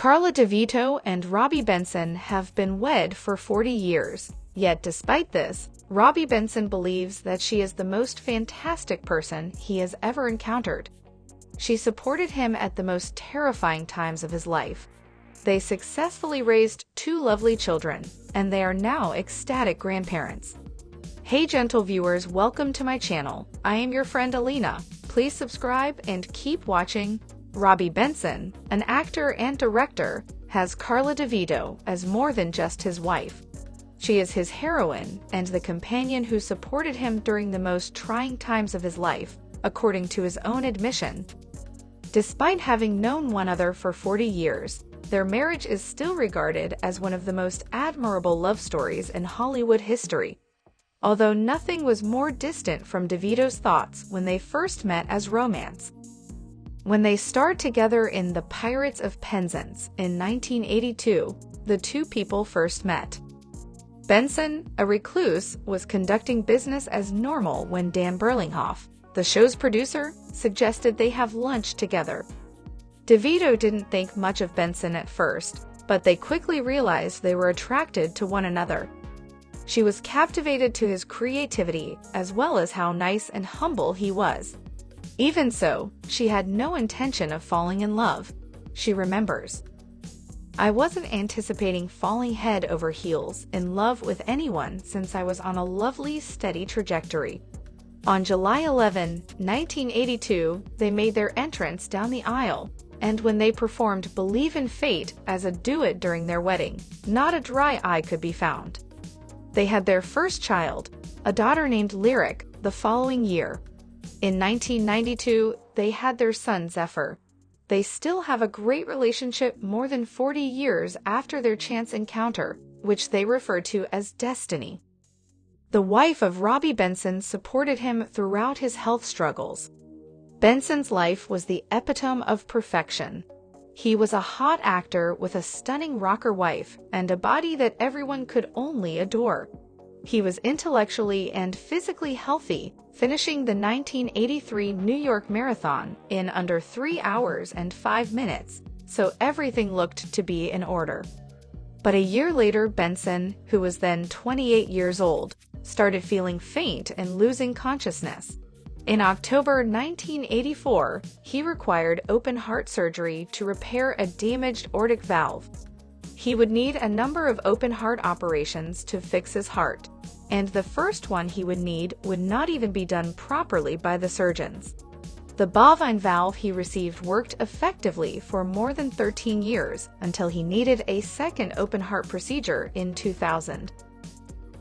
Karla DeVito and Robby Benson have been wed for 40 years. Yet despite this, Robby Benson believes that she is the most fantastic person he has ever encountered. She supported him at the most terrifying times of his life. They successfully raised 2 lovely children, and they are now ecstatic grandparents. Hey gentle viewers, welcome to my channel. I am your friend Alina. Please subscribe and keep watching. Robby Benson, an actor and director, has Karla DeVito as more than just his wife. She is his heroine and the companion who supported him during the most trying times of his life, according to his own admission. Despite having known one another for 40 years, their marriage is still regarded as one of the most admirable love stories in Hollywood history. Although nothing was more distant from DeVito's thoughts when they first met as romance. When they starred together in The Pirates of Penzance in 1982, the two people first met. Benson, a recluse, was conducting business as normal when Dan Berlinghoff, the show's producer, suggested they have lunch together. DeVito didn't think much of Benson at first, but they quickly realized they were attracted to one another. She was captivated to his creativity as well as how nice and humble he was. Even so, she had no intention of falling in love. She remembers, "I wasn't anticipating falling head over heels in love with anyone since I was on a lovely, steady trajectory." On July 11, 1982, they made their entrance down the aisle, and when they performed Believe in Fate as a duet during their wedding, not a dry eye could be found. They had their first child, a daughter named Lyric, the following year. In 1992, they had their son Zephyr. They still have a great relationship more than 40 years after their chance encounter, which they refer to as destiny. The wife of Robby Benson supported him throughout his health struggles. Benson's life was the epitome of perfection. He was a hot actor with a stunning rocker wife and a body that everyone could only adore. He was intellectually and physically healthy, finishing the 1983 New York Marathon in under 3 hours and 5 minutes, so everything looked to be in order. But a year later, Benson, who was then 28 years old, started feeling faint and losing consciousness. In October 1984, he required open heart surgery to repair a damaged aortic valve. He would need a number of open heart operations to fix his heart, and the first one he would need would not even be done properly by the surgeons. The bovine valve he received worked effectively for more than 13 years until he needed a second open heart procedure in 2000.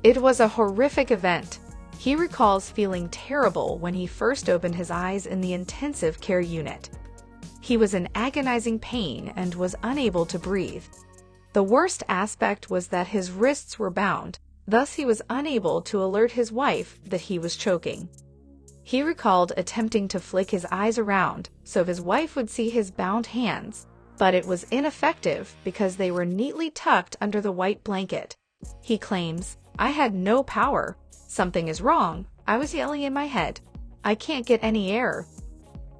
It was a horrific event. He recalls feeling terrible when he first opened his eyes in the intensive care unit. He was in agonizing pain and was unable to breathe. The worst aspect was that his wrists were bound, thus he was unable to alert his wife that he was choking. He recalled attempting to flick his eyes around so his wife would see his bound hands, but it was ineffective because they were neatly tucked under the white blanket. He claims, "I had no power. Something is wrong. I was yelling in my head. I can't get any air."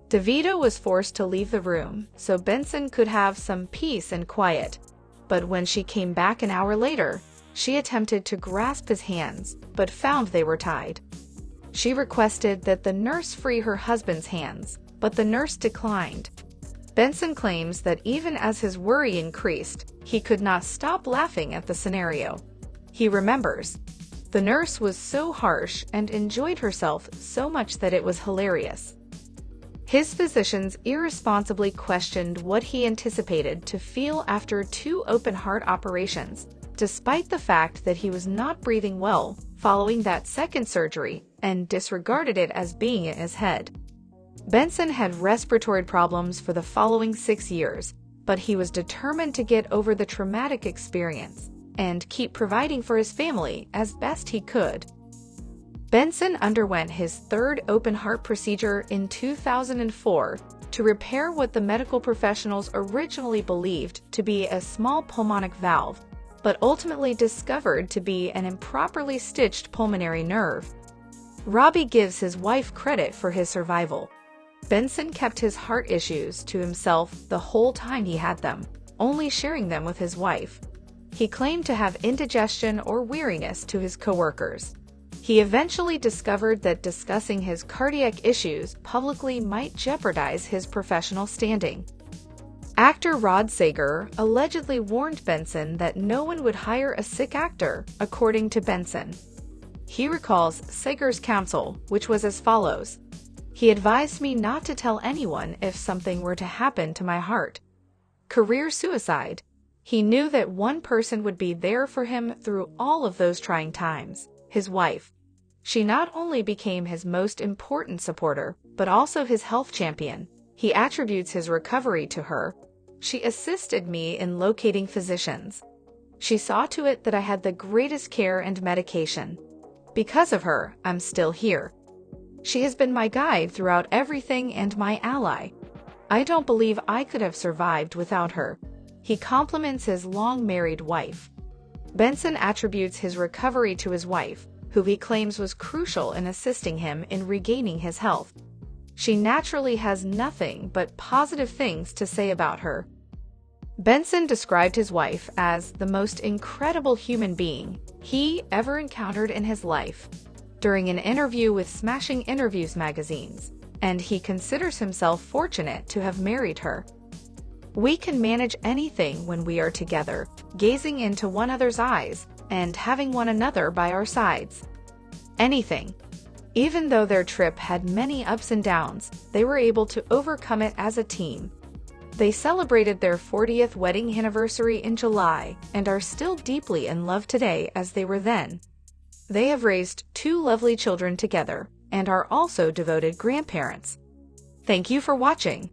DeVito was forced to leave the room so Benson could have some peace and quiet. But when she came back an hour later, she attempted to grasp his hands, but found they were tied. She requested that the nurse free her husband's hands, but the nurse declined. Benson claims that even as his worry increased, he could not stop laughing at the scenario. He remembers, "The nurse was so harsh and enjoyed herself so much that it was hilarious." His physicians irresponsibly questioned what he anticipated to feel after 2 open heart operations, despite the fact that he was not breathing well following that second surgery, and disregarded it as being in his head. Benson had respiratory problems for the following 6 years, but he was determined to get over the traumatic experience and keep providing for his family as best he could. Benson underwent his 3rd open heart procedure in 2004 to repair what the medical professionals originally believed to be a small pulmonic valve, but ultimately discovered to be an improperly stitched pulmonary nerve. Robby gives his wife credit for his survival. Benson kept his heart issues to himself the whole time he had them. only sharing them with his wife. He claimed to have indigestion or weariness to his coworkers. He eventually discovered that discussing his cardiac issues publicly might jeopardize his professional standing. Actor Rod Sager allegedly warned Benson that no one would hire a sick actor, according to Benson. He recalls Sager's counsel, which was as follows: "He advised me not to tell anyone if something were to happen to my heart. Career suicide. He knew that one person would be there for him through all of those trying times, his wife. She not only became his most important supporter, but also his health champion. He attributes his recovery to her. She assisted me in locating physicians. She saw to it that I had the greatest care and medication. Because of her, I'm still here. She has been my guide throughout everything and my ally. I don't believe I could have survived without her." He compliments his long-married wife. Benson attributes his recovery to his wife, who he claims was crucial in assisting him in regaining his health. She naturally has nothing but positive things to say about her. Benson described his wife as the most incredible human being he ever encountered in his life during an interview with Smashing Interviews magazines, and he considers himself fortunate to have married her. "We can manage anything when we are together, gazing into one another's eyes and having one another by our sides. Anything." Even though their trip had many ups and downs, they were able to overcome it as a team. They celebrated their 40th wedding anniversary in July and are still deeply in love today as they were then. They have raised 2 lovely children together and are also devoted grandparents. Thank you for watching.